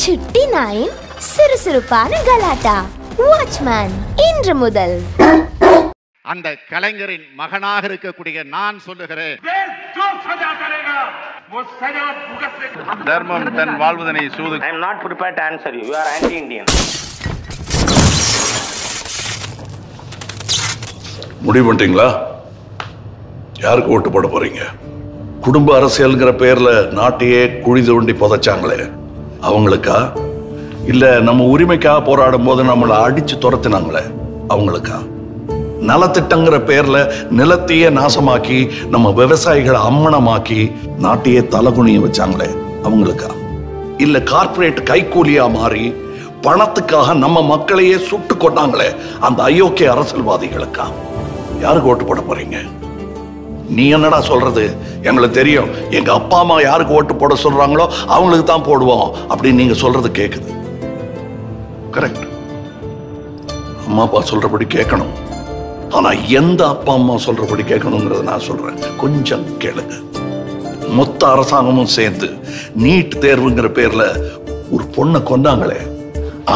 சுட்டி நாயின் சுறுசுறுப்பான கலாட்டா. வாட்ச்மேன் இன்று முதல். அந்த கலைஞரின் மகனாக இருக்கக்கூடிய நான் சொல்லுகிறேன், தர்மம் தன் வாழ்வதனை சூது. I am not prepared to answer you. You are anti-Indian. முடிவு பண்ணிட்டீங்களா? யாருக்கு ஓட்டு போட போறீங்க? குடும்ப அரசியல்ங்கிற பேர்ல நாட்டையே குழி தோண்டி புதைச்சாங்களே அவங்களுக்கா? இல்ல நம்ம உரிமைக்காக போராடும் போது நம்மளை அடிச்சு துரத்தினாங்களே அவங்களுக்கா? நலத்திட்டங்கிற பேர்ல நிலத்தையே நாசமாக்கி நம்ம விவசாயிகளை அம்மனமாக்கி நாட்டையே தலகுனிய வச்சாங்களே அவங்களுக்கா? இல்ல கார்ப்பரேட் கைக்கூலியா மாறி பணத்துக்காக நம்ம மக்களையே சுட்டு கொண்டாங்களே அந்த அயோக்கிய அரசியல்வாதிகளுக்கா? யாருக்கு ஓட்டு போட போறீங்க? நீ என்னடா சொல்றது? எங்களுக்கு தெரியும், எங்க அப்பா அம்மா யாருக்கு ஓட்டு போட சொல்றாங்களோ அவங்களுக்கு தான் போடுவோம் அப்படின்னு நீங்க சொல்றது கேக்குது. கரெக்ட், அம்மா அப்பா சொல்றபடி கேட்கணும். ஆனா எந்த அப்பா அம்மா சொல்றபடி கேட்கணுங்கிறத நான் சொல்றேன், கொஞ்சம் கேளுங்க. மொத்த அரசாங்கமும் சேர்ந்து நீட் தேர்வுங்கிற பேர்ல ஒரு பொண்ணை கொண்டாங்களே,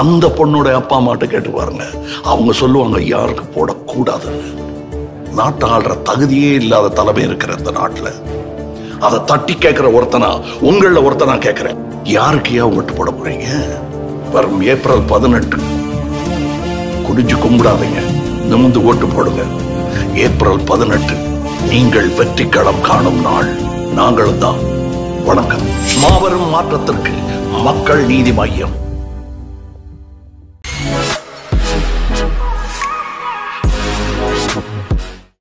அந்த பொண்ணோட அப்பா அம்மாட்ட கேட்டு பாருங்க, அவங்க சொல்லுவாங்க யாருக்கு போடக்கூடாதுன்னு. நாட்டை ஆள்ற தகுதியே இல்லாத தலைமை இருக்கிற இந்த நாட்டுல அதை தட்டி கேட்கிற ஒருத்தனா உங்கள ஒருத்தனா கேட்கிறேன், யாருக்கு ஏன் ஓட்டு போட போறீங்க? வரும் ஏப்ரல் 18 குடிஞ்சு கும்பிடாதீங்க, நிமிந்து ஓட்டு போடுங்க. ஏப்ரல் 18 நீங்கள் வெற்றி களம் காணும் நாள். நாங்களும் தான். வணக்கம். மாபெரும் மாற்றத்திற்கு மக்கள் நீதி மையம்.